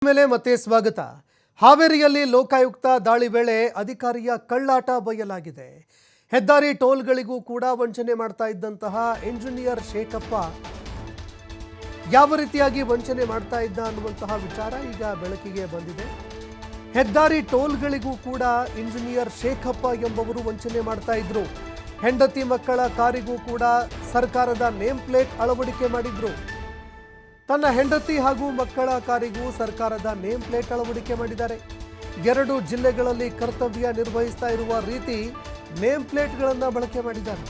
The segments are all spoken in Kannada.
ಮೇಲೆ ಮತ್ತೆ ಸ್ವಾಗತ. ಹಾವೇರಿಯಲ್ಲಿ ಲೋಕಾಯುಕ್ತ ದಾಳಿ ವೇಳೆ ಅಧಿಕಾರಿಯ ಕಳ್ಳಾಟ ಬಯಲಾಗಿದೆ. ಹೆದ್ದಾರಿ ಟೋಲ್ಗಳಿಗೂ ಕೂಡ ವಂಚನೆ ಮಾಡ್ತಾ ಇದ್ದಂತಹ ಇಂಜಿನಿಯರ್ ಶೇಖಪ್ಪ ಯಾವ ರೀತಿಯಾಗಿ ವಂಚನೆ ಮಾಡ್ತಾ ಇದ್ದ ಅನ್ನುವಂತಹ ವಿಚಾರ ಈಗ ಬೆಳಕಿಗೆ ಬಂದಿದೆ. ಹೆದ್ದಾರಿ ಟೋಲ್ಗಳಿಗೂ ಕೂಡ ಇಂಜಿನಿಯರ್ ಶೇಖಪ್ಪ ಎಂಬವರು ವಂಚನೆ ಮಾಡ್ತಾ ಇದ್ರು. ಹೆಂಡತಿ ಮಕ್ಕಳ ಕಾರಿಗೂ ಕೂಡ ಸರ್ಕಾರದ ನೇಮ್ ಪ್ಲೇಟ್ ಅಳವಡಿಕೆ ಮಾಡಿದ್ರು. ತನ್ನ ಹೆಂಡತಿ ಹಾಗೂ ಮಕ್ಕಳ ಕಾರಿಗೂ ಸರ್ಕಾರದ ನೇಮ್ ಪ್ಲೇಟ್ ಅಳವಡಿಕೆ ಮಾಡಿದ್ದಾರೆ. 2 ಜಿಲ್ಲೆಗಳಲ್ಲಿ ಕರ್ತವ್ಯ ನಿರ್ವಹಿಸ್ತಾ ಇರುವ ರೀತಿ ನೇಮ್ ಪ್ಲೇಟ್ಗಳನ್ನು ಬಳಕೆ ಮಾಡಿದ್ದಾರೆ.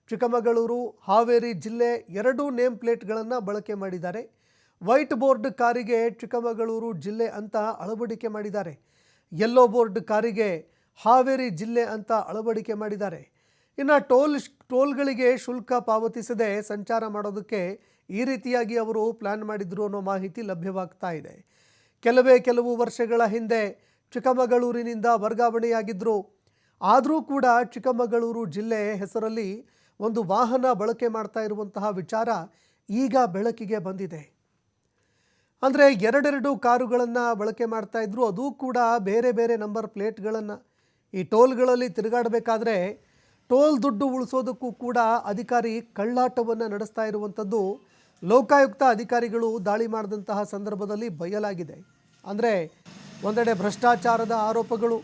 ಚಿಕ್ಕಮಗಳೂರು, ಹಾವೇರಿ ಜಿಲ್ಲೆ 2 ನೇಮ್ ಪ್ಲೇಟ್ಗಳನ್ನು ಬಳಕೆ ಮಾಡಿದ್ದಾರೆ. ವೈಟ್ ಬೋರ್ಡ್ ಕಾರಿಗೆ ಚಿಕ್ಕಮಗಳೂರು ಜಿಲ್ಲೆ ಅಂತ ಅಳವಡಿಕೆ ಮಾಡಿದ್ದಾರೆ. ಯೆಲ್ಲೋ ಬೋರ್ಡ್ ಕಾರಿಗೆ ಹಾವೇರಿ ಜಿಲ್ಲೆ ಅಂತ ಅಳವಡಿಕೆ ಮಾಡಿದ್ದಾರೆ. ಇನ್ನು ಟೋಲ್ಗಳಿಗೆ ಶುಲ್ಕ ಪಾವತಿಸದೆ ಸಂಚಾರ ಮಾಡೋದಕ್ಕೆ ಈ ರೀತಿಯಾಗಿ ಅವರು ಪ್ಲಾನ್ ಮಾಡಿದ್ರು ಅನ್ನೋ ಮಾಹಿತಿ ಲಭ್ಯವಾಗ್ತಾ ಇದೆ. ಕೆಲವು ವರ್ಷಗಳ ಹಿಂದೆ ಚಿಕ್ಕಮಗಳೂರಿನಿಂದ ವರ್ಗಾವಣೆಯಾಗಿದ್ದರು. ಆದರೂ ಕೂಡ ಚಿಕ್ಕಮಗಳೂರು ಜಿಲ್ಲೆ ಹೆಸರಲ್ಲಿ ಒಂದು ವಾಹನ ಬಳಕೆ ಮಾಡ್ತಾ ಇರುವಂತಹ ವಿಚಾರ ಈಗ ಬೆಳಕಿಗೆ ಬಂದಿದೆ. ಅಂದರೆ 2 ಕಾರುಗಳನ್ನು ಬಳಕೆ ಮಾಡ್ತಾ ಇದ್ರು, ಅದು ಕೂಡ ಬೇರೆ ಬೇರೆ ನಂಬರ್ ಪ್ಲೇಟ್ಗಳನ್ನು. ಈ ಟೋಲ್ಗಳಲ್ಲಿ ತಿರುಗಾಡಬೇಕಾದ್ರೆ ಟೋಲ್ ದುಡ್ಡು ಉಳಿಸೋದಕ್ಕೂ ಕೂಡ ಅಧಿಕಾರಿ ಕಳ್ಳಾಟವನ್ನು ನಡೆಸ್ತಾ ಇರುವಂಥದ್ದು ಲೋಕಾಯುಕ್ತ ಅಧಿಕಾರಿಗಳು ದಾಳಿ ಮಾಡಿದಂತಹ ಸಂದರ್ಭದಲ್ಲಿ ಬಯಲಾಗಿದೆ. ಅಂದರೆ ಒಂದೆಡೆ ಭ್ರಷ್ಟಾಚಾರದ ಆರೋಪಗಳು,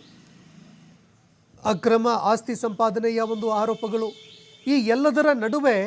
ಅಕ್ರಮ ಆಸ್ತಿ ಸಂಪಾದನೆಯ ಒಂದು ಆರೋಪಗಳು, ಈ ಎಲ್ಲದರ ನಡುವೆ